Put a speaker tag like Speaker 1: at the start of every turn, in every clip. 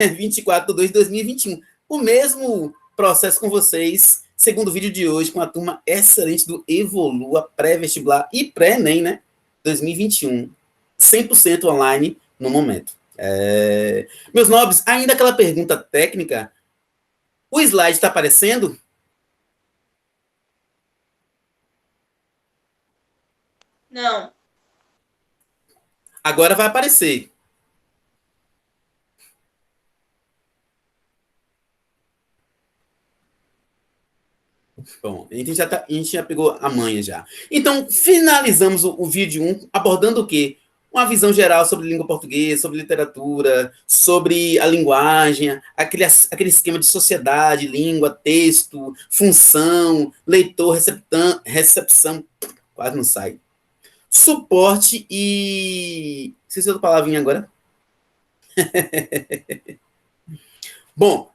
Speaker 1: 24/2/2021. O mesmo processo com vocês, segundo o vídeo de hoje, com a turma excelente do Evolua pré-vestibular e pré-ENEM, né? 2021. 100% online no momento. Meus nobres, ainda aquela pergunta técnica, o slide está aparecendo?
Speaker 2: Não.
Speaker 1: Agora vai aparecer. Bom, a gente já pegou a manha já. Então, finalizamos o vídeo 1 abordando o quê? Uma visão geral sobre língua portuguesa, sobre literatura, sobre a linguagem, aquele esquema de sociedade, língua, texto, função, leitor, recepção, quase não sai. Suporte e... Esqueci outra palavrinha agora. Bom,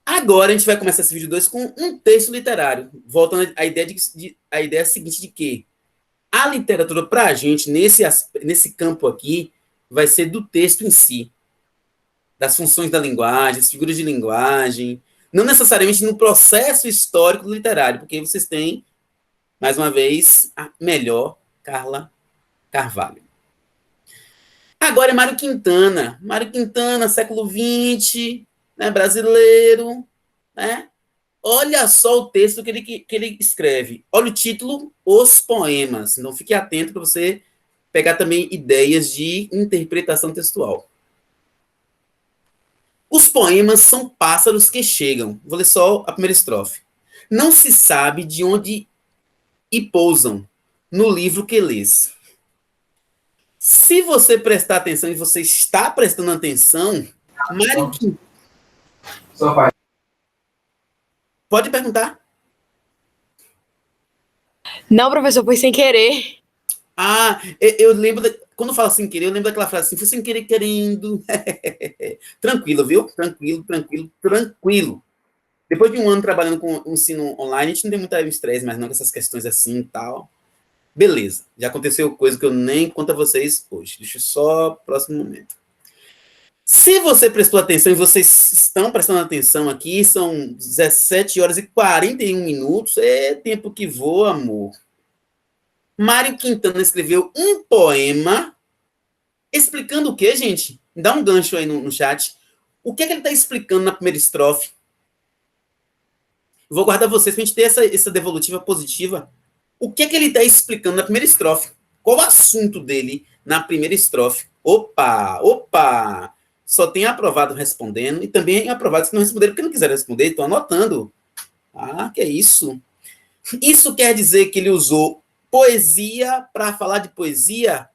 Speaker 1: agora a gente vai começar esse vídeo 2 com um texto literário. Voltando à ideia, a ideia seguinte de que a literatura, para a gente, nesse campo aqui, vai ser do texto em si, das funções da linguagem, das figuras de linguagem, não necessariamente no processo histórico literário, porque vocês têm, mais uma vez, a melhor Carla Carvalho. Agora é Mário Quintana. Mário Quintana, século XX, né, brasileiro, né? Olha só o texto que ele escreve. Olha o título, Os Poemas. Então, fique atento para você pegar também ideias de interpretação textual. Os poemas são pássaros que chegam. Vou ler só a primeira estrofe. Não se sabe de onde e pousam no livro que lês. Se você prestar atenção, e você está prestando atenção, Mário Quintana... Pode perguntar.
Speaker 3: Não, professor, foi sem querer.
Speaker 1: Ah, eu lembro, quando eu falo sem querer, eu lembro daquela frase assim, foi sem querer querendo. Tranquilo, viu? Tranquilo. Depois de um ano trabalhando com ensino online, a gente não tem muito estresse mais não com essas questões assim e tal. Beleza, já aconteceu coisa que eu nem conto a vocês hoje. Deixa eu só próximo momento. Se você prestou atenção, e vocês estão prestando atenção aqui, são 17h41, é tempo que voa, amor. Mário Quintana escreveu um poema explicando o quê, gente? Dá um gancho aí no chat. O que é que ele está explicando na primeira estrofe? Vou guardar vocês para a gente ter essa devolutiva positiva. O que é que ele está explicando na primeira estrofe? Qual o assunto dele na primeira estrofe? Opa! Só tem aprovado respondendo e também aprovados que não responderam porque não quiseram responder. Estou anotando. Ah, que é isso? Isso quer dizer que ele usou poesia para falar de poesia?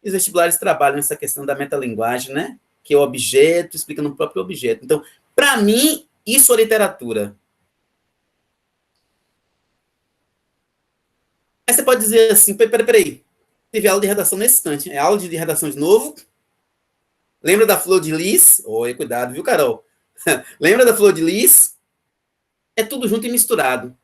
Speaker 1: E os vestibulares trabalham nessa questão da metalinguagem, né? Que é o objeto explicando o próprio objeto. Então, para mim, isso é literatura. Aí você pode dizer assim, peraí, teve aula de redação nesse instante. É aula de redação de novo? Lembra da Flor de Lis? Oi, cuidado, viu, Carol? Lembra da Flor de Lis? É tudo junto e misturado.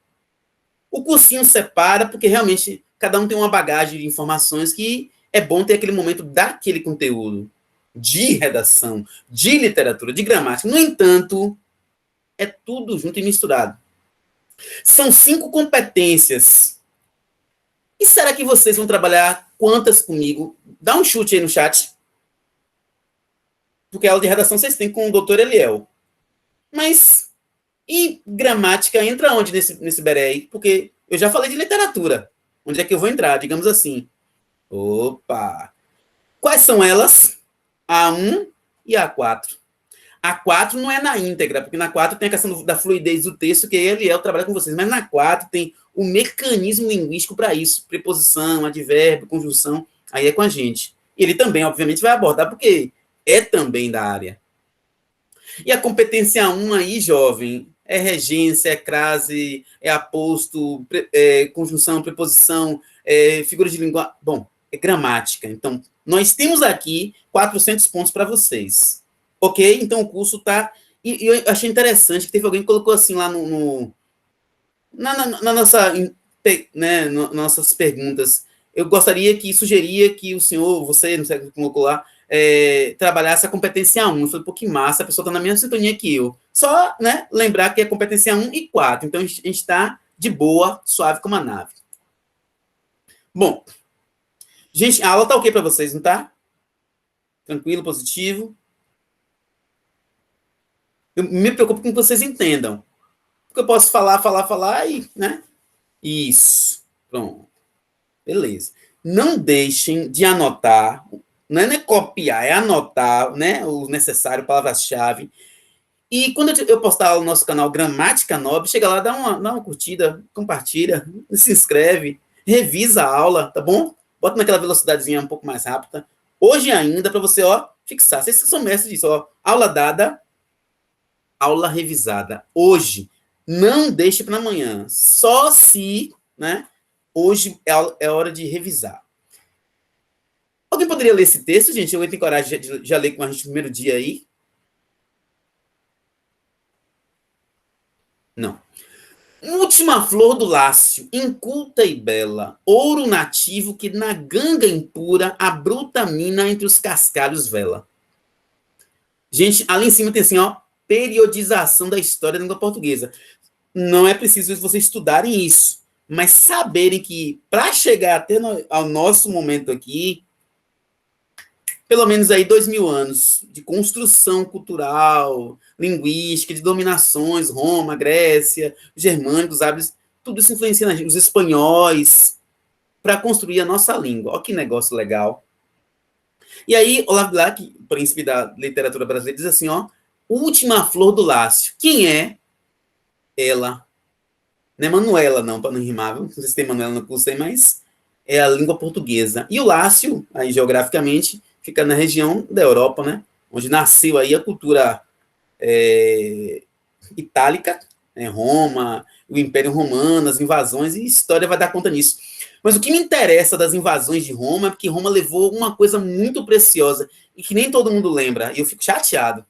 Speaker 1: O cursinho separa porque realmente cada um tem uma bagagem de informações que é bom ter aquele momento daquele conteúdo de redação, de literatura, de gramática. No entanto, é tudo junto e misturado. São 5 competências. E será que vocês vão trabalhar quantas comigo? Dá um chute aí no chat. Porque a aula de redação vocês têm com o doutor Eliel. Mas, e gramática entra onde nesse beré aí? Porque eu já falei de literatura. Onde é que eu vou entrar? Digamos assim. Opa! Quais são elas? A1 e A4. A4 não é na íntegra, porque na 4 tem a questão da fluidez do texto, que Eliel trabalha com vocês, mas na 4 tem o mecanismo linguístico para isso, preposição, advérbio, conjunção, aí é com a gente. E ele também, obviamente, vai abordar, porque é também da área. E a competência 1 aí, jovem, é regência, é crase, é aposto, conjunção, preposição, figura de linguagem. Bom, é gramática. Então, nós temos aqui 400 pontos para vocês. Ok? Então, o curso está... E eu achei interessante que teve alguém que colocou assim lá na nossa, nossas perguntas. Eu gostaria que sugeria que o senhor, você, não sei o que colocou lá, trabalhar essa competência 1. Eu falei, pô, que massa, a pessoa está na mesma sintonia que eu. Só, né, lembrar que é competência 1 e 4. Então, a gente está de boa, suave como a nave. Bom, gente, a aula tá ok para vocês, não tá? Tranquilo, positivo? Eu me preocupo com que vocês entendam. Porque eu posso falar e, né? Isso. Pronto. Beleza. Não deixem de anotar, não é copiar, é anotar, né, o necessário, palavras-chave. E quando eu postar no nosso canal Gramática Nobre, chega lá, dá uma curtida, compartilha, se inscreve, revisa a aula, tá bom? Bota naquela velocidadezinha um pouco mais rápida. Hoje ainda, para você, ó, fixar. Vocês são mestres disso, ó. Aula dada, aula revisada. Hoje, não deixe para amanhã. Só se, né, hoje é hora de revisar. Alguém poderia ler esse texto, gente? Eu tenho coragem de já ler com a gente no primeiro dia aí? Não. Última flor do lácio, inculta e bela, ouro nativo que na ganga impura a bruta mina entre os cascalhos vela. Gente, ali em cima tem assim, ó, periodização da história da língua portuguesa. Não é preciso vocês estudarem isso, mas saberem que para chegar até ao nosso momento aqui, pelo menos aí 2000 anos de construção cultural, linguística, de dominações, Roma, Grécia, os germânicos, árabes, tudo isso influencia na gente, os espanhóis, para construir a nossa língua. Olha que negócio legal. E aí, Olavo Bilac, príncipe da literatura brasileira, diz assim, ó, última flor do Lácio. Quem é ela? Não é Manuela, não, para não rimar, não sei se tem Manuela no curso aí, mas é a língua portuguesa. E o Lácio, aí geograficamente, fica na região da Europa, né? Onde nasceu aí a cultura itálica, né? Roma, o Império Romano, as invasões, e a história vai dar conta disso. Mas o que me interessa das invasões de Roma é que Roma levou uma coisa muito preciosa e que nem todo mundo lembra, e eu fico chateado.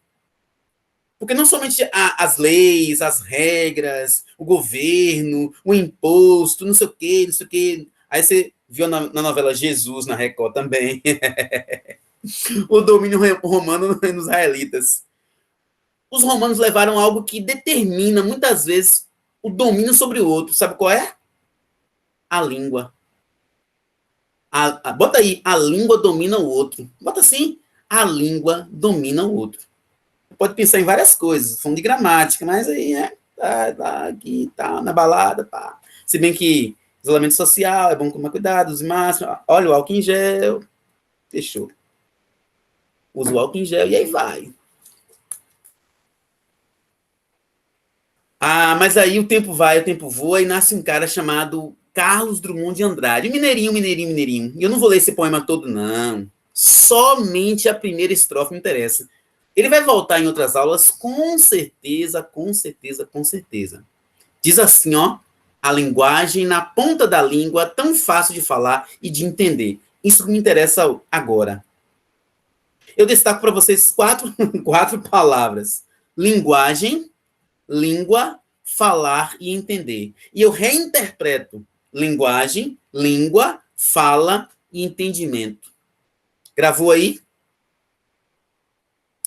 Speaker 1: Porque não somente as leis, as regras, o governo, o imposto, não sei o quê, não sei o quê. Aí você viu na novela Jesus, na Record também. O domínio romano nos israelitas. Os romanos levaram algo que determina, muitas vezes, o domínio sobre o outro. Sabe qual é? A língua. Bota aí, a língua domina o outro. Bota assim, a língua domina o outro. Pode pensar em várias coisas, falando de gramática, mas aí, né, tá aqui, tá na balada, pá. Se bem que isolamento social, é bom tomar cuidado, use máscara, olha o álcool em gel, fechou. Usa o álcool em gel e aí vai. Mas aí o tempo vai, o tempo voa, e nasce um cara chamado Carlos Drummond de Andrade. Mineirinho, mineirinho, mineirinho. E eu não vou ler esse poema todo, não. Somente a primeira estrofe me interessa. Ele vai voltar em outras aulas, com certeza, com certeza, com certeza. Diz assim, ó, a linguagem na ponta da língua, tão fácil de falar e de entender. Isso que me interessa agora. Eu destaco para vocês quatro palavras. Linguagem, língua, falar e entender. E eu reinterpreto linguagem, língua, fala e entendimento. Gravou aí?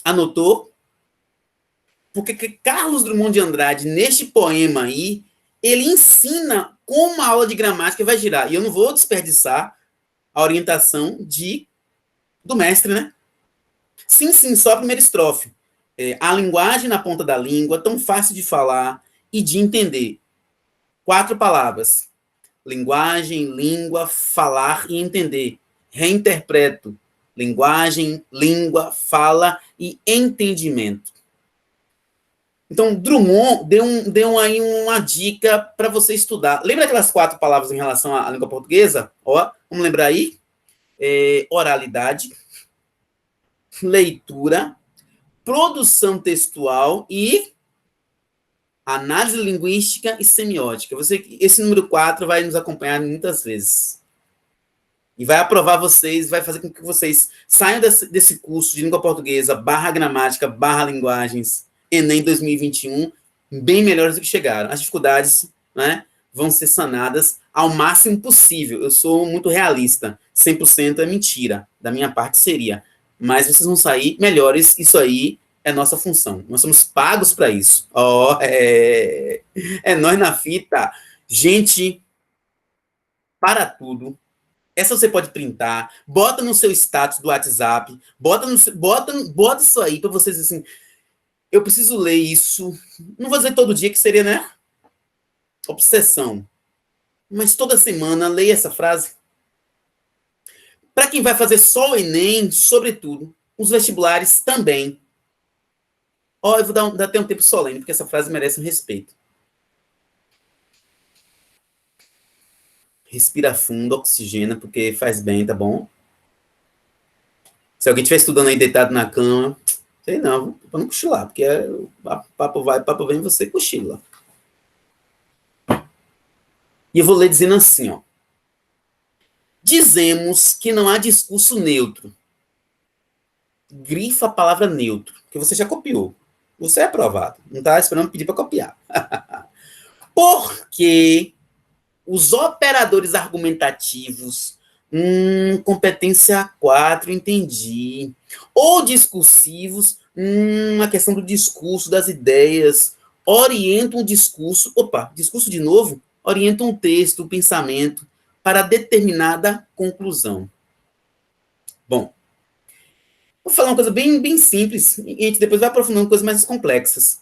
Speaker 1: Anotou? Porque Carlos Drummond de Andrade, neste poema aí, ele ensina como a aula de gramática vai girar. E eu não vou desperdiçar a orientação do mestre, né? Sim, só a primeira estrofe. A linguagem na ponta da língua, tão fácil de falar e de entender. 4 palavras. Linguagem, língua, falar e entender. Reinterpreto. Linguagem, língua, fala e entendimento. Então, Drummond deu aí uma dica para você estudar. Lembra aquelas 4 palavras em relação à língua portuguesa? Ó, vamos lembrar aí? Oralidade, leitura, produção textual e análise linguística e semiótica. Esse número 4 vai nos acompanhar muitas vezes. E vai aprovar vocês, vai fazer com que vocês saiam desse curso de língua portuguesa, /gramática, /linguagens, Enem 2021, bem melhores do que chegaram. As dificuldades, né, vão ser sanadas ao máximo possível. Eu sou muito realista. 100% é mentira. Da minha parte seria. mas vocês vão sair melhores. Isso aí é nossa função. Nós somos pagos para isso. É nós na fita. Gente, para tudo. Essa você pode printar, bota no seu status do WhatsApp, bota isso aí para vocês assim. Eu preciso ler isso. Não vou dizer todo dia que seria, né? Obsessão. Mas toda semana leia essa frase. Para quem vai fazer só o Enem, sobretudo, os vestibulares também. Eu vou dar até um tempo solene, porque essa frase merece um respeito. Respira fundo, oxigena, porque faz bem, tá bom? Se alguém estiver estudando aí deitado na cama, sei não, para não cochilar, porque papo vai, papo vem, você cochila. E eu vou ler dizendo assim, ó. Dizemos que não há discurso neutro. Grifa a palavra neutro, que você já copiou. Você é aprovado. Não está esperando pedir para copiar. Porque os operadores argumentativos, competência 4, entendi. Ou discursivos, a questão do discurso, das ideias, orientam o discurso, discurso de novo, orientam o texto, o pensamento, para determinada conclusão. Bom, vou falar uma coisa bem, bem simples, e a gente depois vai aprofundando coisas mais complexas.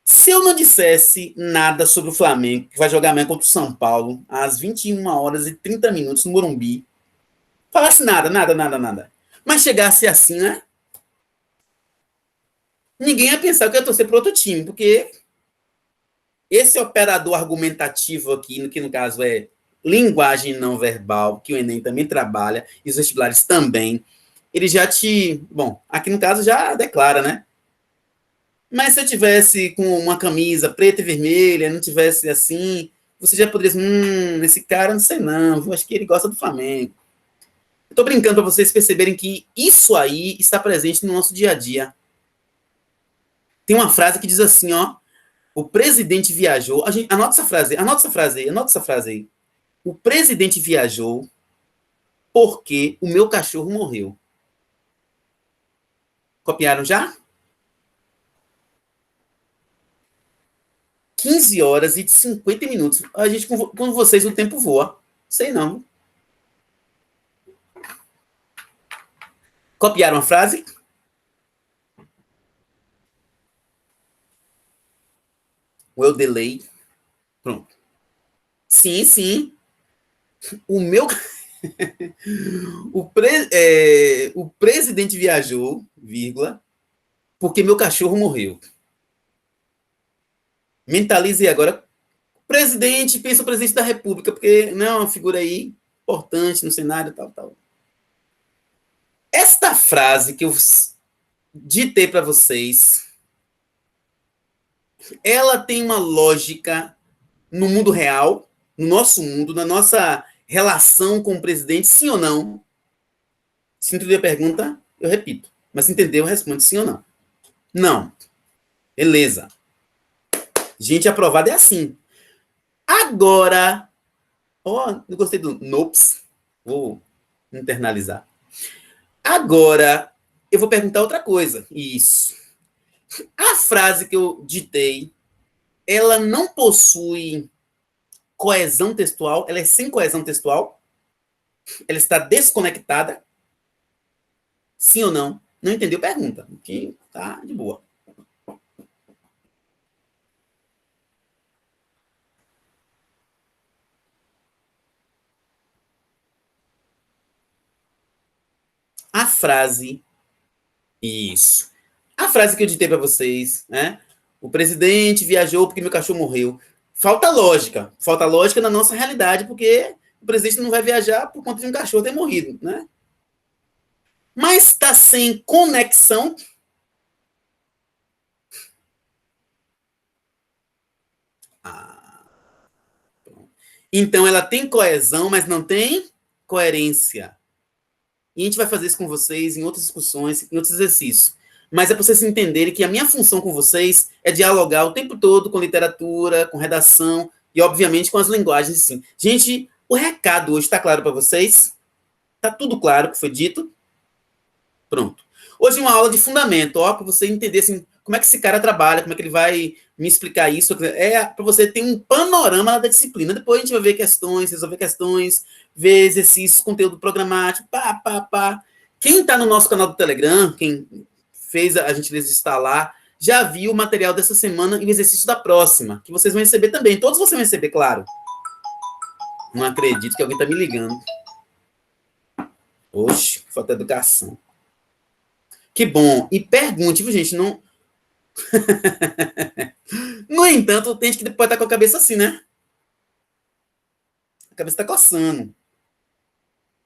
Speaker 1: Se eu não dissesse nada sobre o Flamengo, que vai jogar amanhã contra o São Paulo, às 21h30 no Morumbi, falasse nada, mas chegasse assim, né? Ninguém ia pensar que eu ia torcer para outro time, porque esse operador argumentativo aqui, que no caso é linguagem não verbal, que o Enem também trabalha, e os vestibulares também, ele já bom, aqui no caso já declara, né? Mas se eu tivesse com uma camisa preta e vermelha, não tivesse assim, você já poderia dizer, esse cara, não sei não, eu acho que ele gosta do Flamengo. Eu tô brincando para vocês perceberem que isso aí está presente no nosso dia a dia. Tem uma frase que diz assim, ó, o presidente viajou, anota essa frase aí. O presidente viajou porque o meu cachorro morreu. Copiaram já? 15h50. A gente, com vocês, o tempo voa. Sei não. Copiaram a frase? Well delay. Pronto. Sim. O meu... o presidente viajou, vírgula, porque meu cachorro morreu. Mentalize agora. Presidente, pensa o presidente da República, porque não é uma figura aí importante no cenário, tal. Esta frase que eu ditei para vocês, ela tem uma lógica no mundo real, no nosso mundo, na nossa relação com o presidente, sim ou não? Se entendeu a pergunta, eu repito. Mas se entendeu, eu respondo sim ou não. Não. Beleza. Gente aprovada é assim. Agora, eu gostei do nops. Vou internalizar. Agora, eu vou perguntar outra coisa. Isso. A frase que eu ditei, ela não possui coesão textual, ela é sem coesão textual? Ela está desconectada? Sim ou não? Não entendeu? Pergunta. Que tá de boa. A frase, isso. A frase que eu ditei para vocês, né? O presidente viajou porque meu cachorro morreu. Falta lógica na nossa realidade, porque o presidente não vai viajar por conta de um cachorro ter morrido, né? Mas está sem conexão. Então ela tem coesão, mas não tem coerência. E a gente vai fazer isso com vocês em outras discussões, em outros exercícios. Mas é para vocês entenderem que a minha função com vocês é dialogar o tempo todo com literatura, com redação e, obviamente, com as linguagens, sim. Gente, o recado hoje está claro para vocês? Está tudo claro que foi dito? Pronto. Hoje uma aula de fundamento, ó, para você entender assim, como é que esse cara trabalha, como é que ele vai me explicar isso. É para você ter um panorama da disciplina. Depois a gente vai ver questões, resolver questões, ver exercícios, conteúdo programático, pá. Quem está no nosso canal do Telegram, quem fez a gentileza de estar lá, já viu o material dessa semana e o exercício da próxima, que vocês vão receber também. Todos vocês vão receber, claro. Não acredito que alguém está me ligando. Oxe, falta de educação. Que bom. E pergunte, viu, gente? Não. No entanto, tem gente que depois tá com a cabeça assim, né? A cabeça tá coçando.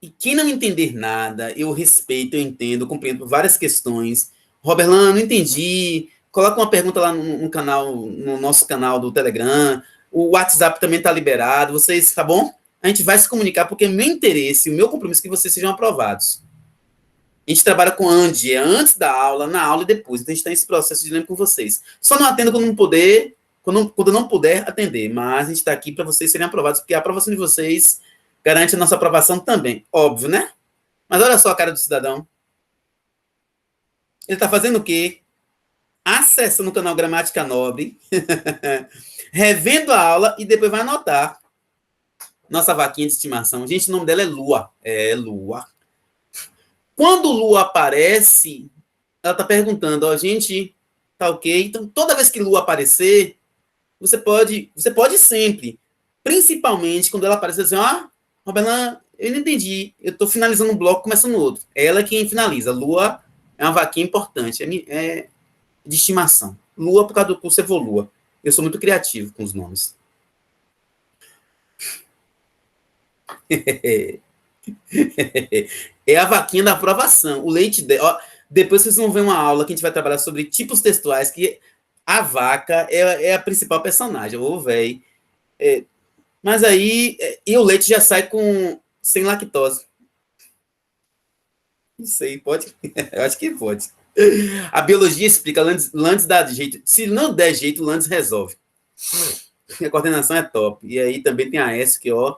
Speaker 1: E quem não entender nada, eu respeito, eu entendo, eu compreendo várias questões. Roberlan, não entendi. Coloca uma pergunta lá no canal, no nosso canal do Telegram. O WhatsApp também tá liberado. Vocês, tá bom? A gente vai se comunicar, porque é meu interesse, o meu compromisso é que vocês sejam aprovados. A gente trabalha com AND, é antes da aula, na aula e depois. Então a gente está nesse processo de dinâmico com vocês. Só não atendo quando não puder, quando não puder atender. Mas a gente está aqui para vocês serem aprovados, porque a aprovação de vocês garante a nossa aprovação também. Óbvio, né? Mas olha só a cara do cidadão. Ele está fazendo o quê? Acessando o canal Gramática Nobre, revendo a aula e depois vai anotar. Nossa vaquinha de estimação. Gente, o nome dela é Lua. É, Lua. Quando Lua aparece, ela está perguntando, ó, gente, tá ok? Então, toda vez que Lua aparecer, você pode sempre, principalmente quando ela aparecer assim, ó, Roberlan, eu não entendi, eu estou finalizando um bloco, começando outro. É ela quem finaliza. Lua é uma vaquinha importante, é de estimação. Lua por causa do curso Evolua. Eu sou muito criativo com os nomes. É a vaquinha da aprovação. O leite dela. Depois vocês vão ver uma aula que a gente vai trabalhar sobre tipos textuais, que a vaca é a principal personagem. Ô, velho. Mas aí. E o leite já sai sem lactose. Não sei, pode? Eu acho que pode. A biologia explica, Landes dá jeito. Se não der jeito, Landes resolve. A coordenação é top. E aí também tem a S, que, ó,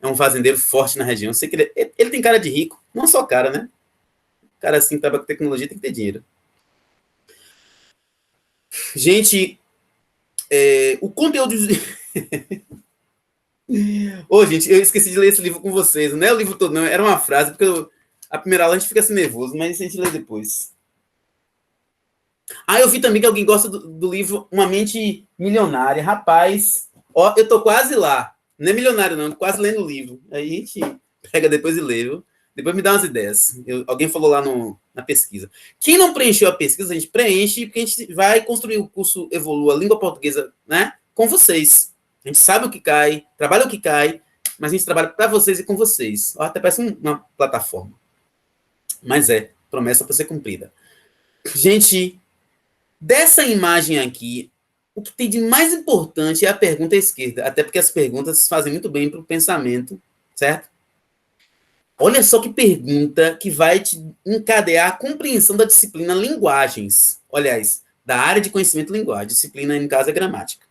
Speaker 1: é um fazendeiro forte na região. Sei que ele tem cara de rico, não só cara, né? Cara assim, que trabalha com tecnologia, tem que ter dinheiro. Gente, o conteúdo... Ô, gente, eu esqueci de ler esse livro com vocês. Não é o livro todo, não. Era uma frase, porque a primeira aula a gente fica assim nervoso, mas a gente lê depois. Eu vi também que alguém gosta do livro Uma Mente Milionária. Rapaz, ó, eu tô quase lá. Não é milionário, não. Quase lendo o livro. Aí a gente pega depois e lê, viu? Depois me dá umas ideias. Alguém falou lá na pesquisa. Quem não preencheu a pesquisa, a gente preenche, porque a gente vai construir o curso Evolua Língua Portuguesa, né? Com vocês. A gente sabe o que cai, trabalha o que cai, mas a gente trabalha para vocês e com vocês. Ó, até parece uma plataforma. Mas promessa para ser cumprida. Gente, dessa imagem aqui, o que tem de mais importante é a pergunta à esquerda, até porque as perguntas fazem muito bem para o pensamento, certo? Olha só que pergunta que vai te encadear a compreensão da disciplina linguagens. Aliás, da área de conhecimento linguagem. Disciplina, no caso, é gramática.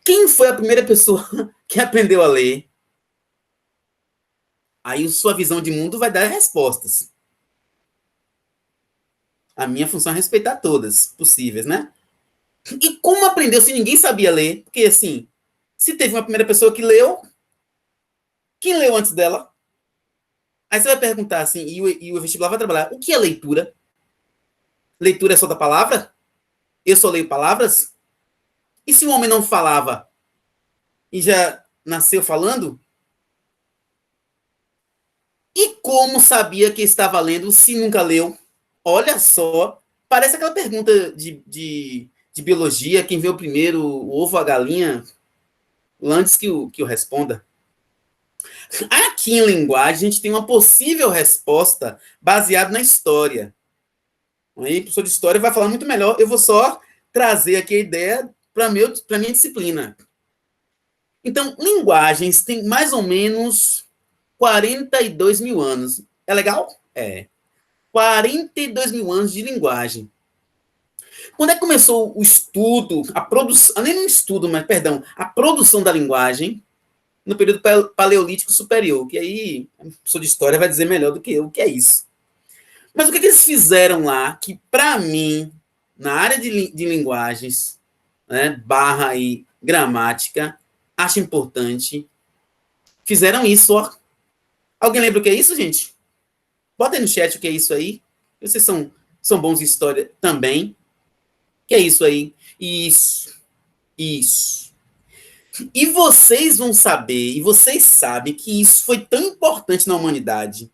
Speaker 1: Quem foi a primeira pessoa que aprendeu a ler? Aí sua visão de mundo vai dar respostas. A minha função é respeitar todas possíveis, né? E como aprendeu se ninguém sabia ler? Porque, assim, se teve uma primeira pessoa que leu, quem leu antes dela? Aí você vai perguntar assim, e o vestibular vai trabalhar, o que é leitura? Leitura é só da palavra? Eu só leio palavras? E se o homem não falava e já nasceu falando? E como sabia que estava lendo se nunca leu? Olha só, parece aquela pergunta de biologia, quem veio primeiro, o ovo ou a galinha? Antes que o responda. Aqui em linguagem, a gente tem uma possível resposta baseada na história. Aí, o professor de história vai falar muito melhor. Eu vou só trazer aqui a ideia para a minha disciplina. Então, linguagens tem mais ou menos 42 mil anos. É legal? É. 42 mil anos de linguagem. Quando é que começou o estudo, a produção, nem um estudo, mas, perdão, a produção da linguagem? No período paleolítico superior, que aí o professor de história vai dizer melhor do que eu o que é isso. Mas o que eles fizeram lá, que para mim, na área de linguagens, né, barra e gramática, acho importante, fizeram isso, ó. Alguém lembra o que é isso, gente? Bota aí no chat o que é isso aí. Vocês são bons em história também. O que é isso aí? Isso. E vocês vão saber, e vocês sabem que isso foi tão importante na humanidade,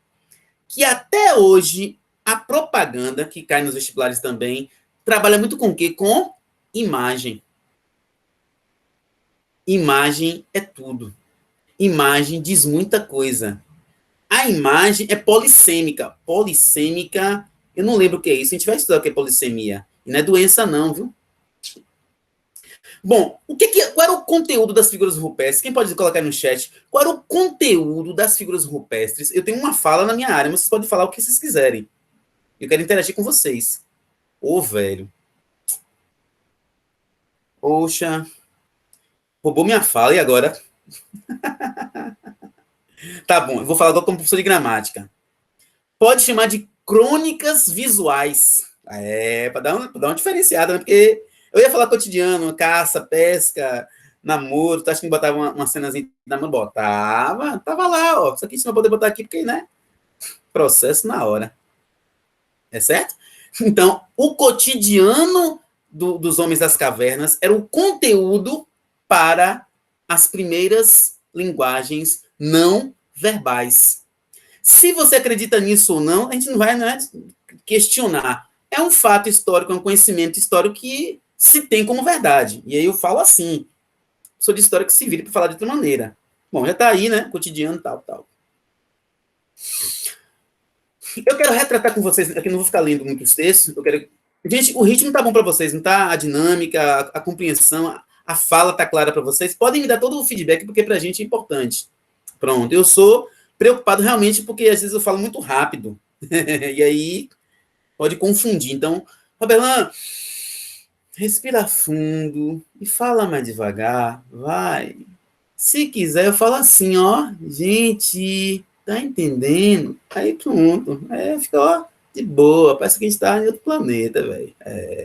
Speaker 1: que até hoje a propaganda, que cai nos vestibulares também, trabalha muito com o quê? Com imagem. Imagem é tudo. Imagem diz muita coisa. A imagem é polissêmica. Polissêmica, eu não lembro o que é isso. A gente vai estudar o que é polissemia. E não é doença, não, viu? Bom, qual era o conteúdo das figuras rupestres? Quem pode colocar aí no chat? Qual era o conteúdo das figuras rupestres? Eu tenho uma fala na minha área, mas vocês podem falar o que vocês quiserem. Eu quero interagir com vocês. Ô, velho. Poxa. Roubou minha fala, e agora? Tá bom, eu vou falar agora como professor de gramática. Pode chamar de crônicas visuais. Para dar uma diferenciada, né? Porque eu ia falar cotidiano, caça, pesca, namoro. Tu acha que não botava uma cenazinha de namoro? Botava, tava lá, ó. Só que a gente não vai poder botar aqui porque, né? Processo na hora. É certo? Então, o cotidiano dos homens das cavernas era o conteúdo para as primeiras linguagens não verbais. Se você acredita nisso ou não, a gente não vai, né, questionar. É um fato histórico, é um conhecimento histórico que se tem como verdade. E aí eu falo assim, sou de história que se vira para falar de outra maneira. Bom, já está aí, né, cotidiano, tal. Eu quero retratar com vocês, aqui não vou ficar lendo muitos textos, eu quero... Gente, o ritmo tá bom para vocês, não tá? A dinâmica, a compreensão, a fala tá clara para vocês. Podem me dar todo o feedback, porque pra gente é importante. Pronto, eu sou preocupado realmente porque às vezes eu falo muito rápido. E aí pode confundir. Então, Roberlan, respira fundo e fala mais devagar, vai. Se quiser, eu falo assim, ó, gente, tá entendendo? Aí pronto, fica, ó, de boa, parece que a gente tá em outro planeta, velho.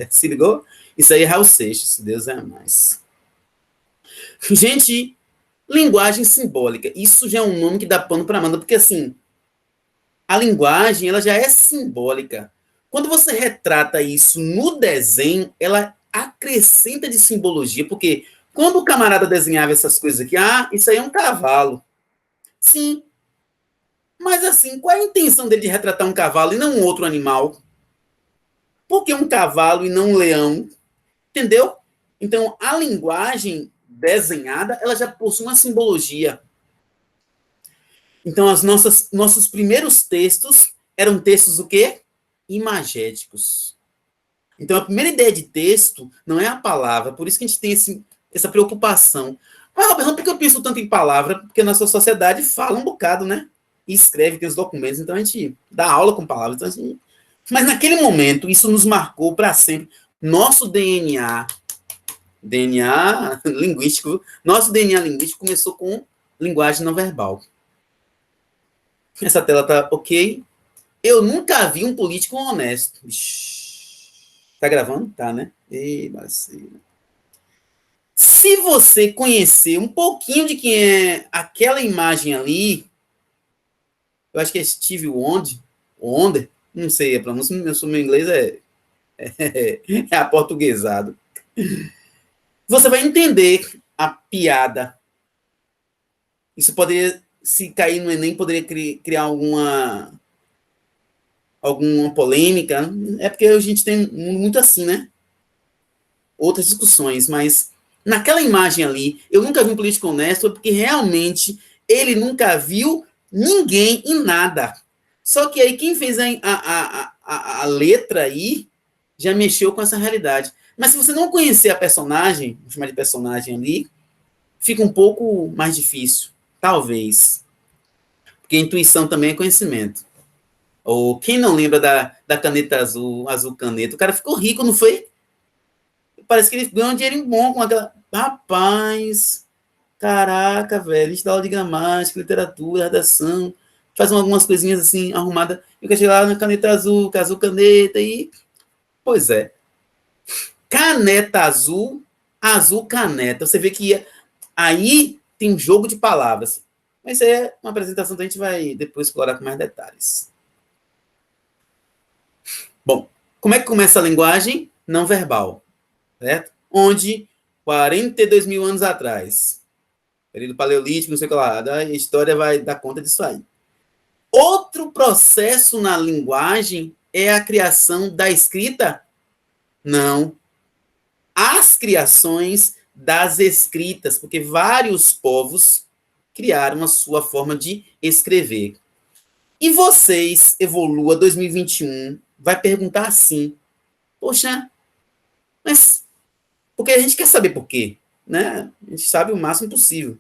Speaker 1: Se ligou? Isso aí é Raul Seixas, se Deus é mais. Gente, linguagem simbólica. Isso já é um nome que dá pano para manga, porque assim, a linguagem ela já é simbólica. Quando você retrata isso no desenho, ela acrescenta de simbologia, porque quando o camarada desenhava essas coisas aqui, isso aí é um cavalo. Sim. Mas assim, qual é a intenção dele de retratar um cavalo e não um outro animal? Por que um cavalo e não um leão? Entendeu? Então, a linguagem desenhada, ela já possui uma simbologia. Então, nossos primeiros textos eram textos o quê? Imagéticos. Então, a primeira ideia de texto não é a palavra, por isso que a gente tem essa preocupação. Mas, Roberto, por que eu penso tanto em palavra? Porque a nossa sociedade fala um bocado, né? E escreve, tem os documentos, então a gente dá aula com palavras. Então Mas naquele momento, isso nos marcou para sempre. Nosso DNA linguístico, nosso DNA linguístico começou com linguagem não verbal. Essa tela tá ok? Eu nunca vi um político honesto. Tá gravando? Tá, né? Ei, vacina. Se você conhecer um pouquinho de quem é aquela imagem ali, eu acho que é Steve Wonder, não sei a pronúncia, meu inglês é aportuguesado. Você vai entender a piada. Isso poderia, se cair no Enem, poderia criar alguma polêmica. É porque a gente tem muito assim, né? Outras discussões, mas naquela imagem ali, eu nunca vi um político honesto, porque realmente ele nunca viu ninguém em nada. Só que aí quem fez a letra aí já mexeu com essa realidade. Mas se você não conhecer a personagem, vou chamar de personagem ali, fica um pouco mais difícil. Talvez. Porque intuição também é conhecimento. Ou quem não lembra da caneta azul caneta? O cara ficou rico, não foi? Parece que ele ganhou um dinheiro bom com aquela... Rapaz, caraca, velho, a gente dá aula de gramática, literatura, redação. faz algumas coisinhas assim, arrumadas, e quer chegar lá na caneta azul caneta, e... Pois é. Caneta azul, azul caneta. Você vê que aí tem um jogo de palavras. Mas é uma apresentação que a gente vai depois explorar com mais detalhes. Bom, como é que começa a linguagem não verbal? Certo? Onde 42 mil anos atrás, período paleolítico, não sei o que lá, a história vai dar conta disso aí. Outro processo na linguagem é a criação da escrita? Não. As criações das escritas, porque vários povos criaram a sua forma de escrever. E vocês, Evolua 2021, vai perguntar assim, poxa, mas porque a gente quer saber por quê, né? A gente sabe o máximo possível.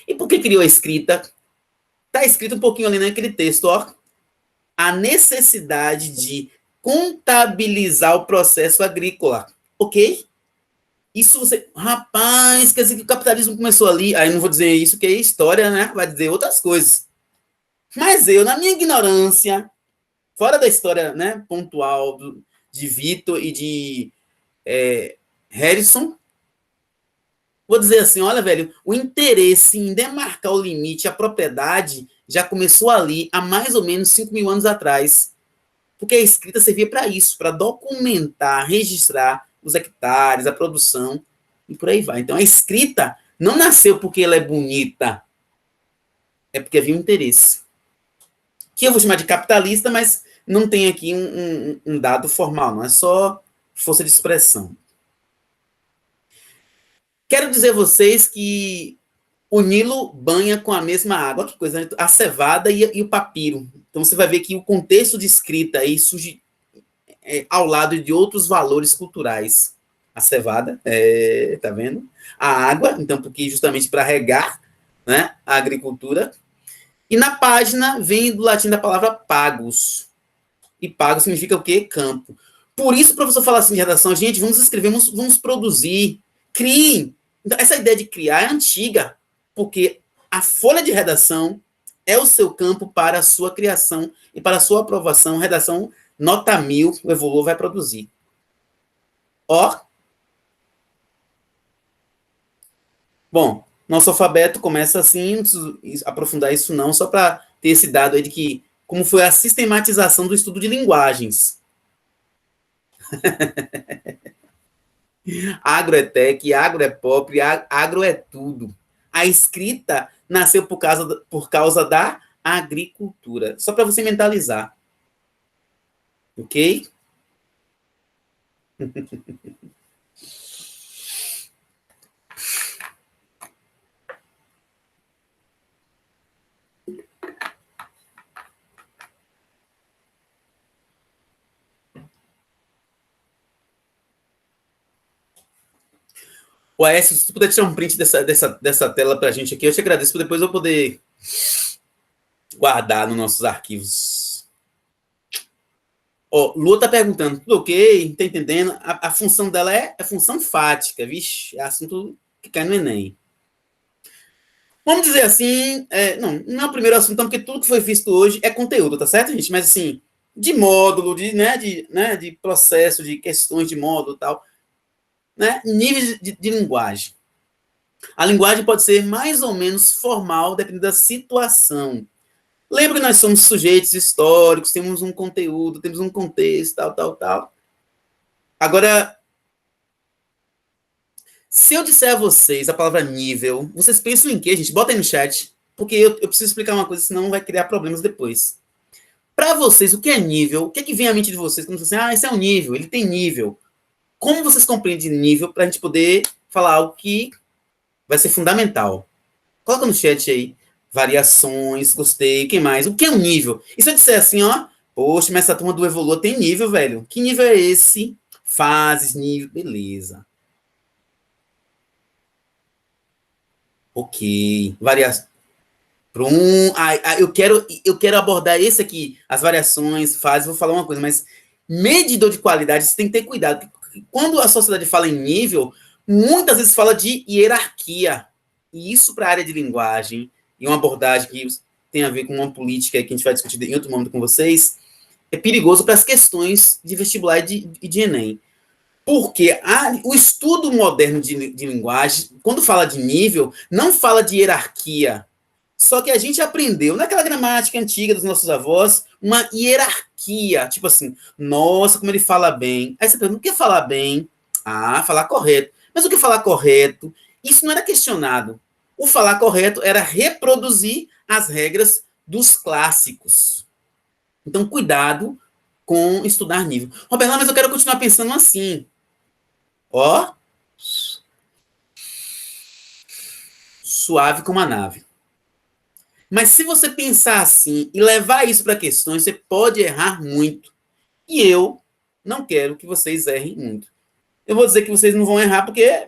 Speaker 1: E por que criou a escrita? Está escrito um pouquinho ali naquele texto, ó. A necessidade de contabilizar o processo agrícola, ok? Isso você... Rapaz, quer dizer que o capitalismo começou ali, aí não vou dizer isso, que é história, né? Vai dizer outras coisas. Mas eu, na minha ignorância, fora da história, né, pontual de Vitor e de Harrison, vou dizer assim, olha, velho, o interesse em demarcar o limite, a propriedade, já começou ali há mais ou menos 5 mil anos atrás. Porque a escrita servia para isso, para documentar, registrar os hectares, a produção, e por aí vai. Então, a escrita não nasceu porque ela é bonita, é porque havia um interesse. Que eu vou chamar de capitalista, mas não tem aqui um dado formal, não é só força de expressão. Quero dizer a vocês que o Nilo banha com a mesma água, que coisa, a cevada e o papiro. Então você vai ver que o contexto de escrita aí surge ao lado de outros valores culturais. A cevada, tá vendo? A água, então, porque justamente para regar, né, a agricultura. E na página vem do latim da palavra pagos. E pago significa o quê? Campo. Por isso o professor fala assim de redação, gente, vamos escrever, vamos produzir, criem. Então, essa ideia de criar é antiga, porque a folha de redação é o seu campo para a sua criação e para a sua aprovação. Redação nota 1000, o Evolua vai produzir. Ó. Bom, nosso alfabeto começa assim, não preciso aprofundar isso não, só para ter esse dado aí de que como foi a sistematização do estudo de linguagens. Agro é tech, agro é pop, agro é tudo. A escrita nasceu por causa da agricultura. Só para você mentalizar. Ok? O Aécio, se tu puder tirar um print dessa tela para a gente aqui, eu te agradeço, para depois eu poder guardar nos nossos arquivos. Ó, Lua tá perguntando, tudo ok? Tá entendendo? A função dela é função fática, vixe, é assunto que cai no Enem. Vamos dizer assim, não é o primeiro assunto, porque tudo que foi visto hoje é conteúdo, tá certo, gente? Mas assim, de módulo, de processo, de questões de módulo e tal, né? Níveis de linguagem. A linguagem pode ser mais ou menos formal, dependendo da situação. Lembra que nós somos sujeitos históricos, temos um conteúdo, temos um contexto, tal. Agora, se eu disser a vocês a palavra nível, vocês pensam em quê, gente? Bota aí no chat, porque eu preciso explicar uma coisa, senão vai criar problemas depois. Para vocês, o que é nível? O que é que vem à mente de vocês? Quando vocês dizem, esse é um nível, ele tem nível. Como vocês compreendem nível para a gente poder falar algo que vai ser fundamental? Coloca no chat aí. Variações, gostei, quem mais? O que é um nível? E se eu disser assim, ó, poxa, mas essa turma do Evolua tem nível, velho. Que nível é esse? Fases, nível, beleza. Ok. Variação. Eu quero abordar esse aqui, as variações, fases, vou falar uma coisa, mas medidor de qualidade, você tem que ter cuidado. Quando a sociedade fala em nível, muitas vezes fala de hierarquia. E isso para a área de linguagem, e uma abordagem que tem a ver com uma política que a gente vai discutir em outro momento com vocês, é perigoso para as questões de vestibular e de Enem. Porque o estudo moderno de linguagem, quando fala de nível, não fala de hierarquia. Só que a gente aprendeu, naquela gramática antiga dos nossos avós, uma hierarquia. Tipo assim, nossa, como ele fala bem. Aí você pergunta, o que é falar bem? Ah, falar correto. Mas o que é falar correto? Isso não era questionado. O falar correto era reproduzir as regras dos clássicos. Então, cuidado com estudar nível. Roberto, mas eu quero continuar pensando assim. Ó, suave como a nave. Mas se você pensar assim e levar isso para questões, você pode errar muito. E eu não quero que vocês errem muito. Eu vou dizer que vocês não vão errar porque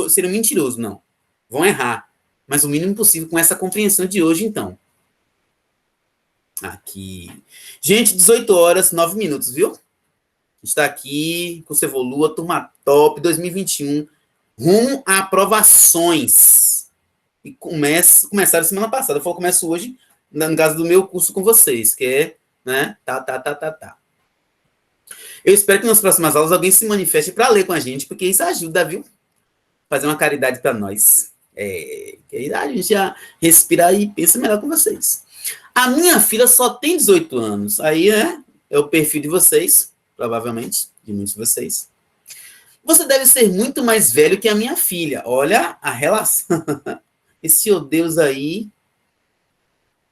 Speaker 1: seria mentiroso, não. Vão errar. Mas o mínimo possível com essa compreensão de hoje, então. Aqui. Gente, 18 horas, 9 minutos, viu? Está aqui com o Evolua, turma top 2021, rumo a aprovações. E começaram semana passada. Eu começo hoje, no caso do meu curso com vocês, que é, né? Tá. Eu espero que nas próximas aulas alguém se manifeste para ler com a gente, porque isso ajuda, viu? Fazer uma caridade para nós. Que aí a gente já respira e pensa melhor com vocês. A minha filha só tem 18 anos. Aí, né? É o perfil de vocês, provavelmente, de muitos de vocês. Você deve ser muito mais velho que a minha filha. Olha a relação. Esse oh Deus aí.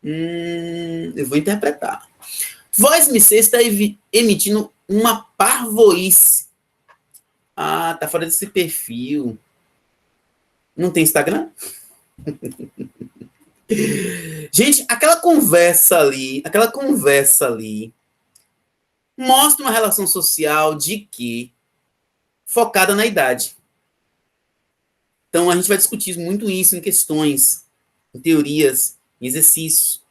Speaker 1: Eu vou interpretar. Voz Me Ser está emitindo uma parvoíce. Ah, tá fora desse perfil. Não tem Instagram? Gente, aquela conversa ali mostra uma relação social de que focada na idade. Então, a gente vai discutir muito isso em questões, em teorias, em exercícios.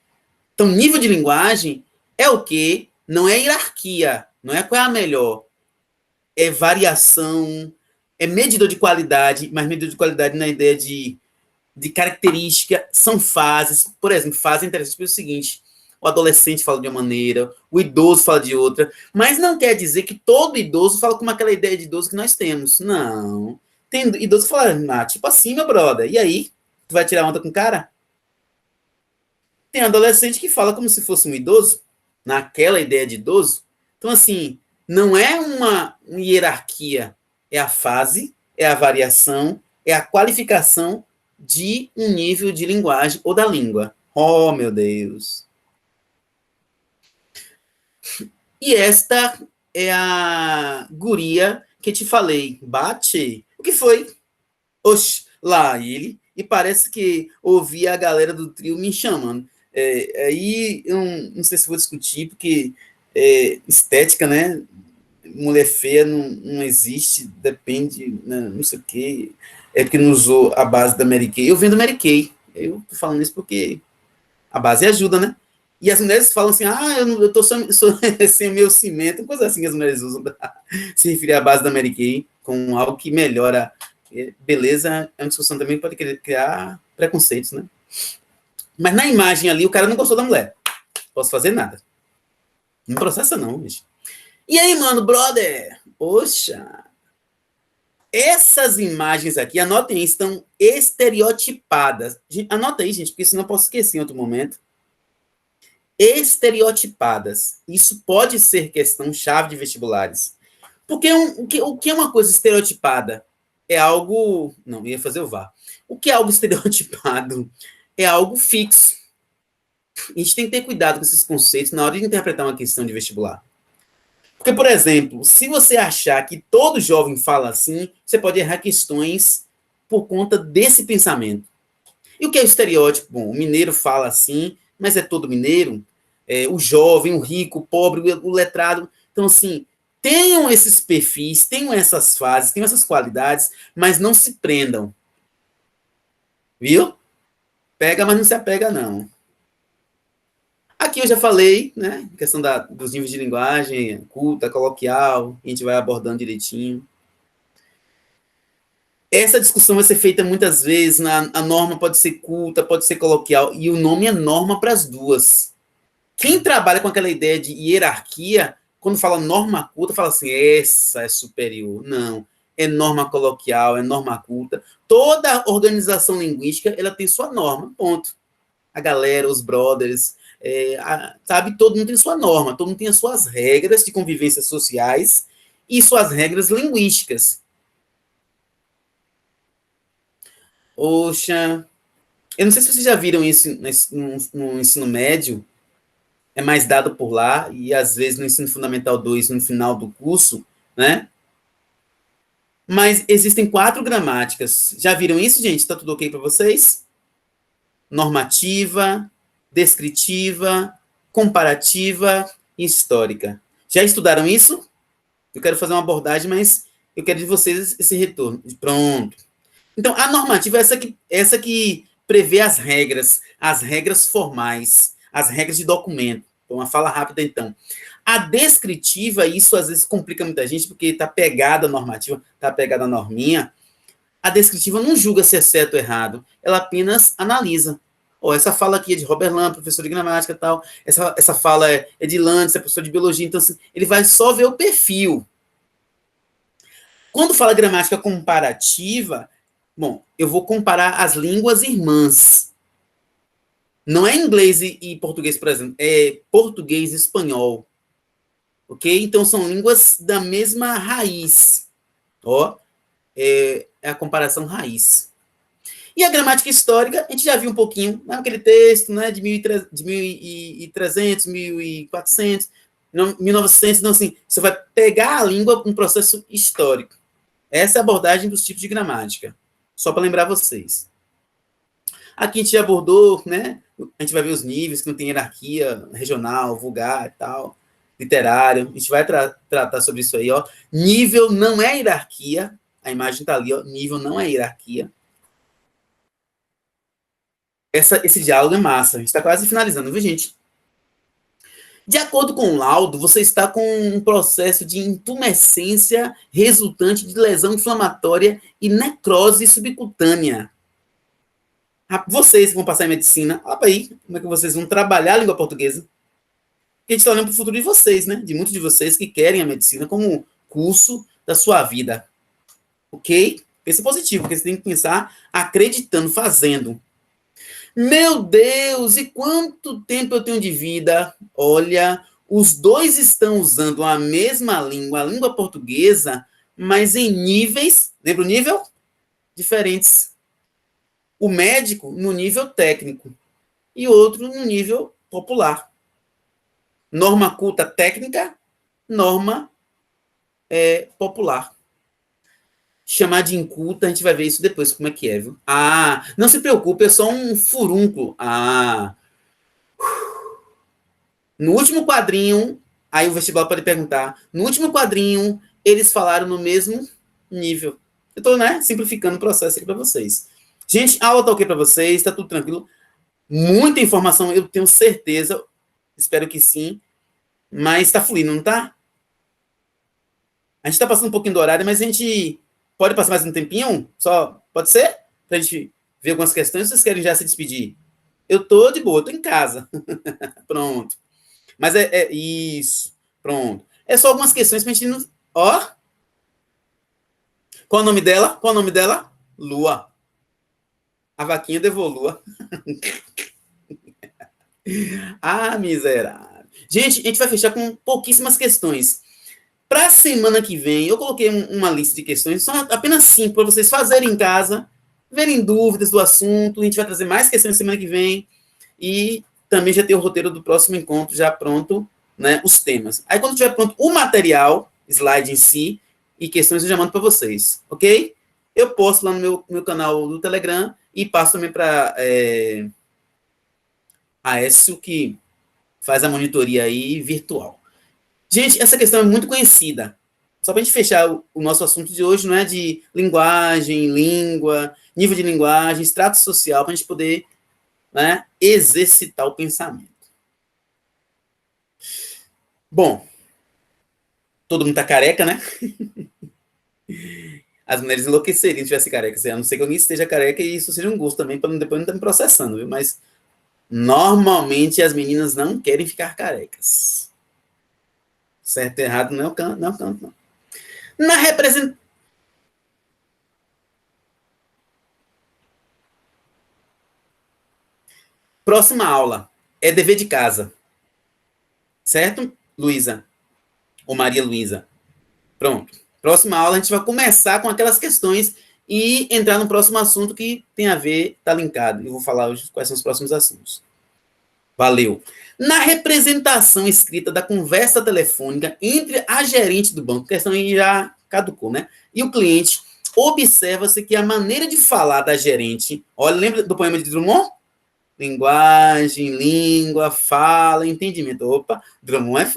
Speaker 1: Então, nível de linguagem é o quê? Não é hierarquia, não é qual é a melhor. É variação, é medidor de qualidade, mas medidor de qualidade na ideia de característica, são fases. Por exemplo, fase é interessante pelo seguinte: o adolescente fala de uma maneira, o idoso fala de outra, mas não quer dizer que todo idoso fala com aquela ideia de idoso que nós temos. Não. Tem idoso que fala, tipo assim, meu brother. E aí? Tu vai tirar onda com o cara? Tem adolescente que fala como se fosse um idoso, naquela ideia de idoso. Então, assim, não é uma hierarquia, é a fase, é a variação, é a qualificação de um nível de linguagem ou da língua. Oh, meu Deus. E esta é a guria que te falei. Bate? O que foi? Oxe, lá ele. E parece que ouvi a galera do trio me chamando. Aí eu não sei se vou discutir, porque estética, né? Mulher feia não existe, depende, né, não sei o quê. É porque não usou a base da Mary Kay. Eu vendo Mary Kay. Eu tô falando isso porque a base ajuda, né? E as mulheres falam assim, eu tô sem meu cimento, coisa assim que as mulheres usam para se referir à base da Mary Kay, com algo que melhora. Beleza é uma discussão também que pode criar preconceitos, né? Mas na imagem ali, o cara não gostou da mulher. Posso fazer nada. Não processa não, bicho. E aí, mano, brother? Poxa. Essas imagens aqui, anotem aí, estão estereotipadas. Anota aí, gente, porque senão eu posso esquecer em outro momento. Estereotipadas. Isso pode ser questão-chave de vestibulares. Porque o que é uma coisa estereotipada? É algo... Não, ia fazer o VAR. O que é algo estereotipado? É algo fixo. A gente tem que ter cuidado com esses conceitos na hora de interpretar uma questão de vestibular. Porque, por exemplo, se você achar que todo jovem fala assim, você pode errar questões por conta desse pensamento. E o que é o estereótipo? Bom, o mineiro fala assim, mas é todo mineiro? O jovem, o rico, o pobre, o letrado. Então, assim, tenham esses perfis, tenham essas fases, tenham essas qualidades, mas não se prendam. Viu? Pega, mas não se apega, não. Aqui eu já falei, né? Questão dos níveis de linguagem, culta, coloquial, a gente vai abordando direitinho. Essa discussão vai ser feita muitas vezes, a norma pode ser culta, pode ser coloquial, e o nome é norma para as duas. Quem trabalha com aquela ideia de hierarquia, quando fala norma culta, fala assim, essa é superior. Não, é norma coloquial, é norma culta. Toda organização linguística, ela tem sua norma, ponto. A galera, os brothers, sabe, todo mundo tem sua norma, todo mundo tem as suas regras de convivência sociais e suas regras linguísticas. Poxa, eu não sei se vocês já viram isso no ensino médio, é mais dado por lá, e às vezes no ensino fundamental 2 no final do curso, né? Mas existem 4 gramáticas. Já viram isso, gente? Tá tudo ok para vocês? Normativa, descritiva, comparativa e histórica. Já estudaram isso? Eu quero fazer uma abordagem, mas eu quero de vocês esse retorno. Pronto. Então, a normativa é essa que prevê as regras formais, as regras de documento. Então, uma fala rápida, então. A descritiva, isso às vezes complica muita gente, porque está pegada a normativa, está pegada a norminha. A descritiva não julga se é certo ou errado, ela apenas analisa. Oh, essa fala aqui é de Robert Lamb, professor de gramática e tal. Essa fala é de Landes, é professor de biologia. Então, assim, ele vai só ver o perfil. Quando fala gramática comparativa, bom, eu vou comparar as línguas irmãs. Não é inglês e português, por exemplo, é português e espanhol. Ok? Então, são línguas da mesma raiz. Ó, é a comparação raiz. E a gramática histórica, a gente já viu um pouquinho naquele texto, né, de 1300, 1400, 1900, então, assim, você vai pegar a língua com um processo histórico. Essa é a abordagem dos tipos de gramática. Só para lembrar vocês. Aqui a gente já abordou, né? A gente vai ver os níveis, que não tem hierarquia regional, vulgar e tal, literário. A gente vai tratar sobre isso aí, ó. Nível não é hierarquia. A imagem está ali, ó. Nível não é hierarquia. Esse diálogo é massa. A gente está quase finalizando, viu, gente? De acordo com o laudo, você está com um processo de intumescência resultante de lesão inflamatória e necrose subcutânea. Vocês que vão passar em medicina, olha aí como é que vocês vão trabalhar a língua portuguesa. Porque a gente está olhando para o futuro de vocês, né? De muitos de vocês que querem a medicina como curso da sua vida. Ok? Pensa positivo, porque você tem que pensar acreditando, fazendo. Meu Deus, e quanto tempo eu tenho de vida? Olha, os dois estão usando a mesma língua, a língua portuguesa, mas em níveis, lembra o nível? Diferentes. O médico no nível técnico e outro no nível popular. Norma culta técnica, norma popular. Chamar de inculta, a gente vai ver isso depois, como é que é, viu? Ah, não se preocupe, é só um furúnculo. Ah, no último quadrinho, aí o vestibular pode perguntar, no último quadrinho, eles falaram no mesmo nível. Eu tô, né, simplificando o processo aqui para vocês. Gente, a aula tá ok para vocês, tá tudo tranquilo. Muita informação, eu tenho certeza, espero que sim, mas tá fluindo, não tá? A gente tá passando um pouquinho do horário, mas a gente pode passar mais um tempinho? Só, pode ser? Pra gente ver algumas questões, vocês querem já se despedir? Eu tô de boa, tô em casa. Pronto. Mas é isso. Pronto. É só algumas questões pra gente não... Ó. Qual o nome dela? Qual o nome dela? Lua. A vaquinha devolua. Ah, miserável. Gente, a gente vai fechar com pouquíssimas questões. Para a semana que vem, eu coloquei uma lista de questões, só apenas 5, para vocês fazerem em casa, verem dúvidas do assunto. A gente vai trazer mais questões semana que vem. E também já tem o roteiro do próximo encontro já pronto, né, os temas. Aí quando tiver pronto o material, slide em si, e questões eu já mando para vocês, ok? Eu posto lá no meu canal do Telegram e passo também para a Aécio, que faz a monitoria aí virtual. Gente, essa questão é muito conhecida. Só para a gente fechar o nosso assunto de hoje, não é de linguagem, língua, nível de linguagem, extrato social, para a gente poder, né, exercitar o pensamento. Bom, todo mundo tá careca, né? As mulheres enlouqueceriam se tivesse careca. A não ser que alguém esteja careca e isso seja um gosto também, para depois não estar me processando, viu? Mas normalmente as meninas não querem ficar carecas. Certo e errado não é o canto, não é o canto, não. Na representação. Próxima aula é dever de casa. Certo, Luísa? Ou Maria Luísa? Pronto. Próxima aula a gente vai começar com aquelas questões e entrar no próximo assunto que tem a ver, está linkado. Eu vou falar hoje quais são os próximos assuntos. Valeu. Na representação escrita da conversa telefônica entre a gerente do banco, a questão aí já caducou, né? E o cliente, observa-se que a maneira de falar da gerente, olha, lembra do poema de Drummond? Linguagem, língua, fala, entendimento. Opa, Drummond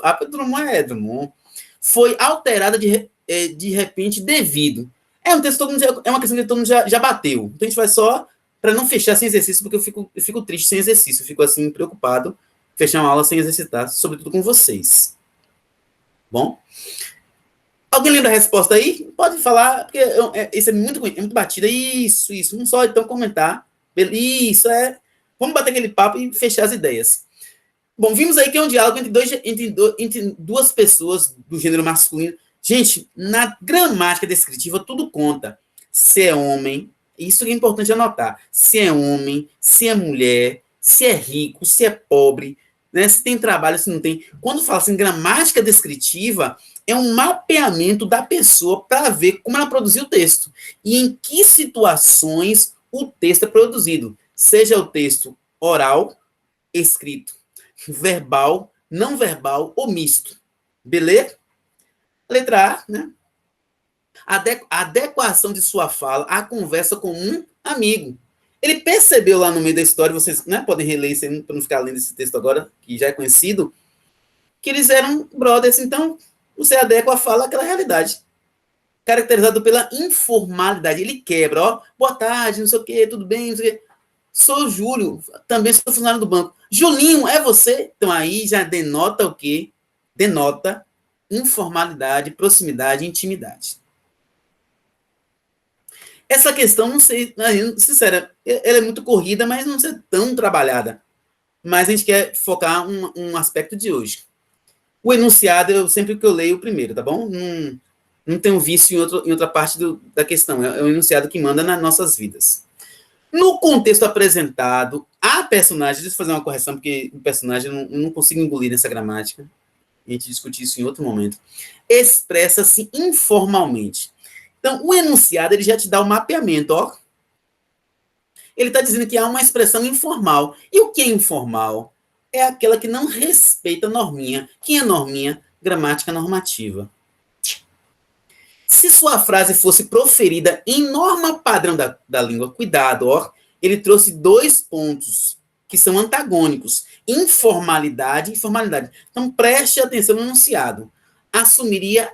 Speaker 1: Drummond. Foi alterada de repente devido. É um texto todo mundo é uma questão que todo mundo já bateu. Então a gente vai só para não fechar sem exercício, porque eu fico triste sem exercício. Eu fico assim preocupado fechar uma aula sem exercitar, sobretudo com vocês. Bom? Alguém lembra a resposta aí? Pode falar, porque isso é muito batida. Isso. Vamos só então comentar. Isso é. Vamos bater aquele papo e fechar as ideias. Bom, vimos aí que é um diálogo entre duas pessoas do gênero masculino. Gente, na gramática descritiva, tudo conta. Se é homem, isso é importante anotar. Se é homem, se é mulher, se é rico, se é pobre, né? Se tem trabalho, se não tem. Quando fala assim, gramática descritiva, é um mapeamento da pessoa para ver como ela produziu o texto e em que situações o texto é produzido. Seja o texto oral, escrito, verbal, não verbal ou misto. Beleza? Letra A, né? Adequação de sua fala à conversa com um amigo. Ele percebeu lá no meio da história, vocês, né, podem reler isso para não ficar lendo esse texto agora, que já é conhecido, que eles eram brothers, então você adequa a fala àquela realidade. Caracterizado pela informalidade. Ele quebra, ó, boa tarde, não sei o quê, tudo bem, não sei o quê. Sou Júlio, também sou funcionário do banco. Julinho, é você? Então aí já denota o quê? Denota informalidade, proximidade, intimidade. Essa questão, não sei, sincera, ela é muito corrida, mas não sei tão trabalhada. Mas a gente quer focar um aspecto de hoje. O enunciado, sempre que eu leio o primeiro, tá bom? Não tem um vício em outra parte da questão. É o enunciado que manda nas nossas vidas. No contexto apresentado, a personagem, deixa eu fazer uma correção, porque o personagem eu não consigo engolir nessa gramática, a gente discute isso em outro momento, expressa-se informalmente. Então, o enunciado, ele já te dá o mapeamento, ó. Ele está dizendo que há uma expressão informal. E o que é informal? É aquela que não respeita a norminha. Quem é norminha? Gramática normativa. Se sua frase fosse proferida em norma padrão da língua, cuidado, ó, ele trouxe 2 pontos que são antagônicos: informalidade e formalidade. Então, preste atenção no enunciado. Assumiria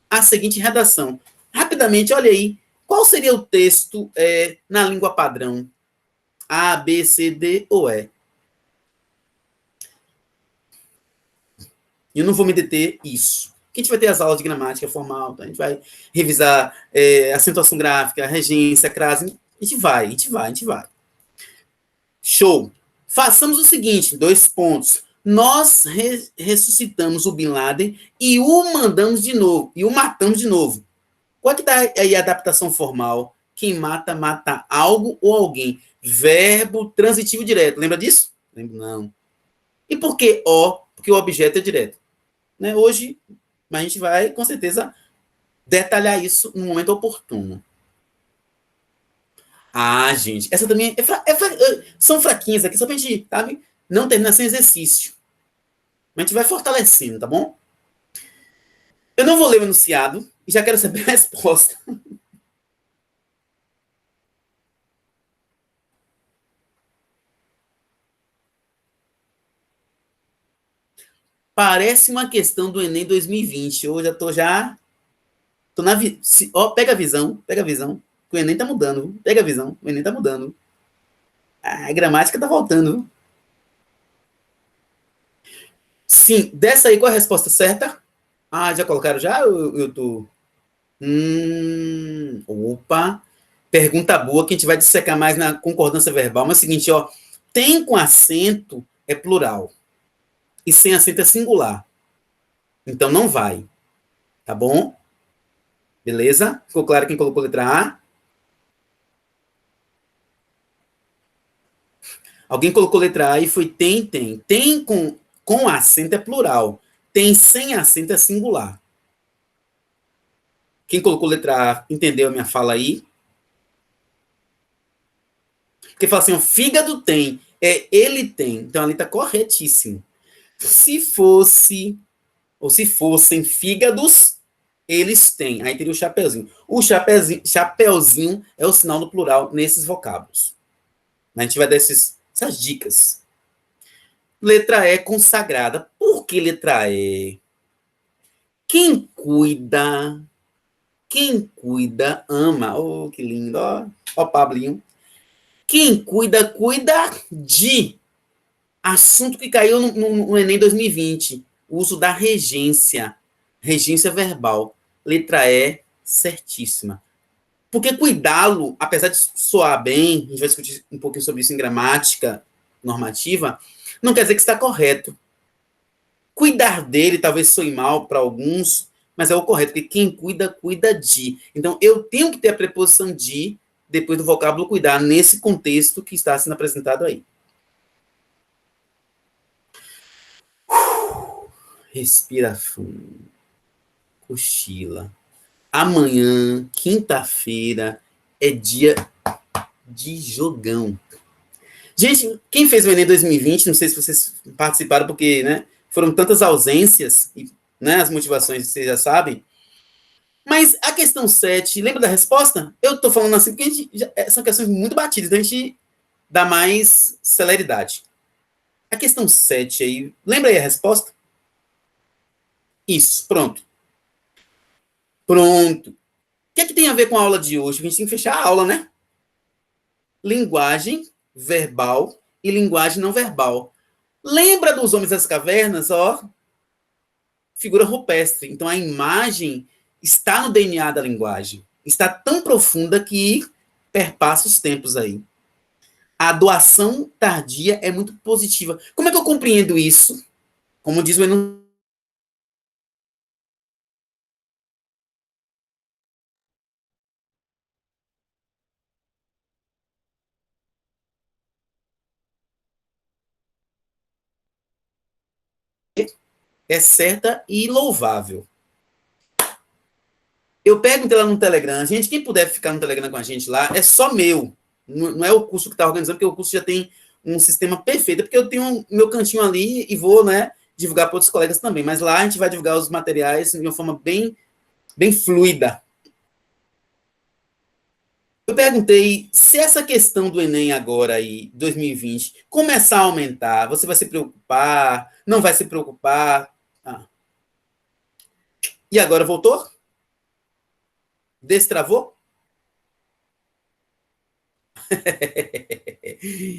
Speaker 1: a seguinte redação. Rapidamente, olha aí. Qual seria o texto na língua padrão? A, B, C, D ou E? Eu não vou me deter isso. A gente vai ter as aulas de gramática formal, tá? A gente vai revisar acentuação gráfica, regência, crase. A gente vai. Show. Façamos o seguinte, 2 pontos. Nós ressuscitamos o Bin Laden e o mandamos de novo, e o matamos de novo. Qual que dá aí a adaptação formal? Quem mata, mata algo ou alguém. Verbo transitivo direto. Lembra disso? Lembro, não. E por que o? Porque o objeto é direto. Né? Hoje, mas a gente vai, com certeza, detalhar isso no momento oportuno. Ah, gente, essa também são fraquinhas aqui, só pra gente, sabe, não terminar sem exercício. Mas a gente vai fortalecendo, tá bom? Eu não vou ler o enunciado e já quero saber a resposta. Parece uma questão do Enem 2020. Eu tô na pega a visão, que o Enem tá mudando. Pega a visão, o Enem tá mudando. A gramática tá voltando. Sim, dessa aí, qual é a resposta certa? Ah, já colocaram já? Eu tô. Opa! Pergunta boa, que a gente vai dissecar mais na concordância verbal. Mas é o seguinte, ó. Tem com acento é plural. E sem acento é singular. Então não vai. Tá bom? Beleza? Ficou claro quem colocou letra A? Alguém colocou letra A e foi tem, tem. Tem com acento é plural. Tem sem acento é singular. Quem colocou letra A entendeu a minha fala aí? Porque fala assim, o fígado tem, ele tem. Então ali está corretíssimo. Se fosse, ou se fossem fígados, eles têm. Aí teria o chapeuzinho. O chapeuzinho é o sinal do plural nesses vocábulos. A gente vai dar essas dicas. Letra E consagrada. Por que letra E? Quem cuida, ama. Oh, que lindo. Ó, Pablinho. Quem cuida, cuida de. Assunto que caiu no Enem 2020. O uso da regência. Regência verbal. Letra E, certíssima. Porque cuidá-lo, apesar de soar bem, a gente vai discutir um pouquinho sobre isso em gramática normativa, não quer dizer que está correto. Cuidar dele talvez soe mal para alguns, mas é o correto, porque quem cuida, cuida de. Então, eu tenho que ter a preposição de depois do vocábulo cuidar, nesse contexto que está sendo apresentado aí. Respira fundo. Cochila. Amanhã, quinta-feira, é dia de jogão. Gente, quem fez o Enem 2020, não sei se vocês participaram, porque, né, foram tantas ausências, e, né, as motivações vocês já sabem. Mas a questão 7, lembra da resposta? Eu estou falando assim porque são questões muito batidas, então a gente dá mais celeridade. A questão 7 aí, lembra aí a resposta? Isso, pronto. Pronto. O que é que tem a ver com a aula de hoje? A gente tem que fechar a aula, né? Linguagem verbal e linguagem não verbal. Lembra dos Homens das Cavernas? Ó, figura rupestre. Então a imagem está no DNA da linguagem. Está tão profunda que perpassa os tempos aí. A doação tardia é muito positiva. Como é que eu compreendo isso? Como diz o enunciado, é certa e louvável. Eu perguntei lá no Telegram, gente, quem puder ficar no Telegram com a gente lá, é só meu. Não é o curso que está organizando, porque o curso já tem um sistema perfeito, porque eu tenho meu cantinho ali e vou, né, divulgar para outros colegas também. Mas lá a gente vai divulgar os materiais de uma forma bem, bem fluida. Eu perguntei se essa questão do Enem agora aí, 2020, começar a aumentar, você vai se preocupar? Não vai se preocupar? Ah. E agora voltou? Destravou?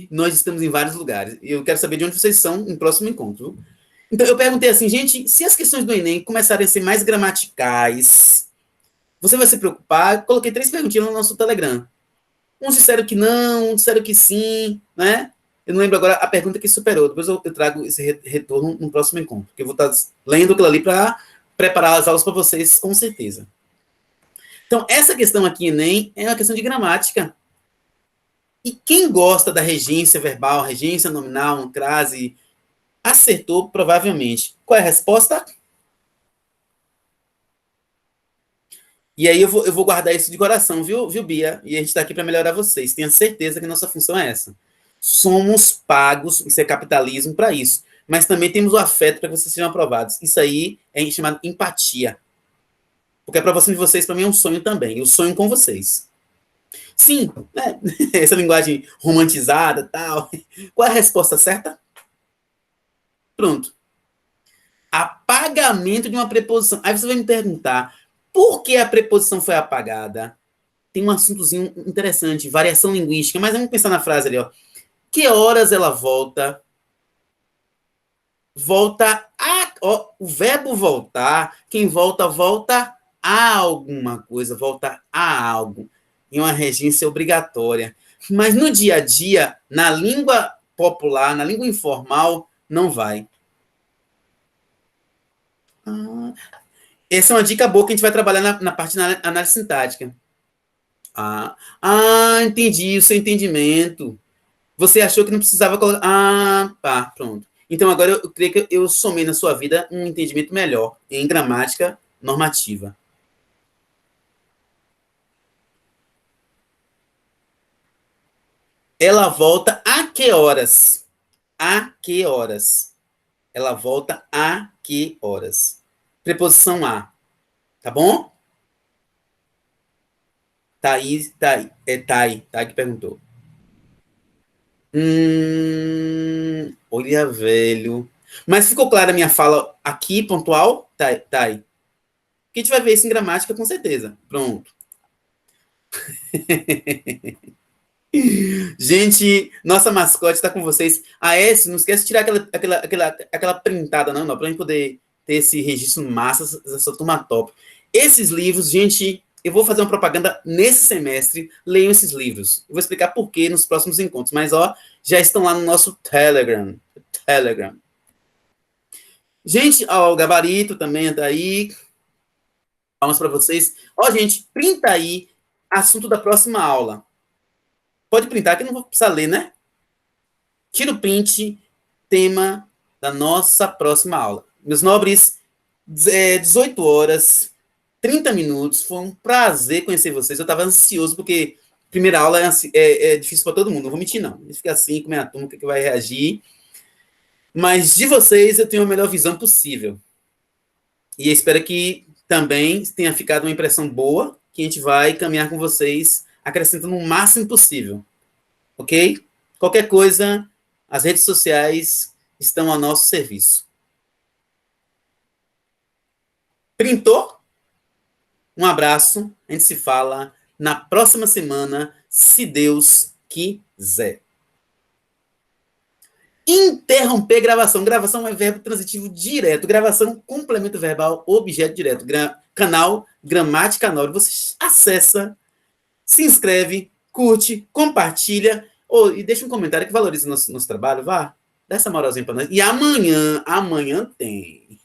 Speaker 1: Nós estamos em vários lugares. E eu quero saber de onde vocês são no próximo encontro. Então, eu perguntei assim, gente, se as questões do Enem começarem a ser mais gramaticais, você vai se preocupar? Coloquei 3 perguntinhas no nosso Telegram. Uns disseram que não, uns disseram que sim, né? Eu não lembro agora a pergunta que superou. Depois eu trago esse retorno no próximo encontro, porque eu vou estar lendo aquilo ali para preparar as aulas para vocês, com certeza. Então, essa questão aqui, Enem, é uma questão de gramática. E quem gosta da regência verbal, regência nominal, uma crase, acertou provavelmente. Qual é a resposta? E aí eu vou guardar isso de coração, viu, Bia? E a gente está aqui para melhorar vocês. Tenha certeza que nossa função é essa. Somos pagos, isso é capitalismo, para isso. Mas também temos o afeto para que vocês sejam aprovados. Isso aí é chamado empatia. Porque a aprovação de vocês, para mim, é um sonho também. Eu sonho com vocês. Sim, né? Essa linguagem romantizada tal. Qual é a resposta certa? Pronto. Apagamento de uma preposição. Aí você vai me perguntar, por que a preposição foi apagada? Tem um assuntozinho interessante, variação linguística, mas vamos pensar na frase ali, ó. Que horas ela volta? Volta a... Ó, o verbo voltar, quem volta, volta a alguma coisa, volta a algo. em uma regência obrigatória. Mas no dia a dia, na língua popular, na língua informal, não vai. Essa é uma dica boa que a gente vai trabalhar na parte da análise sintática. Entendi o seu entendimento. Você achou que não precisava colocar. Tá, pronto. Então agora eu creio que eu somei na sua vida um entendimento melhor em gramática normativa. Ela volta a que horas? A que horas? Ela volta a que horas? Preposição a. Tá bom? Thaís, Thay que perguntou. Olha, velho. Mas ficou clara a minha fala aqui, pontual? Thay. Que a gente vai ver isso em gramática com certeza. Pronto. Gente, nossa mascote está com vocês. S, não esquece de tirar aquela printada, não, para a gente poder ter esse registro massa, essa turma top. Esses livros, gente, eu vou fazer uma propaganda nesse semestre. Leiam esses livros. Eu vou explicar por quê nos próximos encontros. Mas, já estão lá no nosso Telegram. Gente, o Gabarito também está aí. Palmas para vocês. Gente, printa aí assunto da próxima aula. Pode printar, que eu não vou precisar ler, né? Tira o print, tema da nossa próxima aula. Meus nobres, 18 horas, 30 minutos. Foi um prazer conhecer vocês. Eu estava ansioso, porque primeira aula é difícil para todo mundo. Não vou mentir, não. A gente fica assim, como é a turma, que vai reagir. Mas de vocês, eu tenho a melhor visão possível. E espero que também tenha ficado uma impressão boa, que a gente vai caminhar com vocês, acrescentando o máximo possível. Ok? Qualquer coisa, as redes sociais estão a nosso serviço. Printou? Um abraço. A gente se fala na próxima semana, se Deus quiser. Interromper gravação. Gravação é verbo transitivo direto. Gravação, complemento verbal, objeto direto. Canal Gramática Nori. Você acessa, se inscreve, curte, compartilha e deixa um comentário que valorize nosso trabalho. Vá, dá essa moralzinha para nós. E amanhã tem.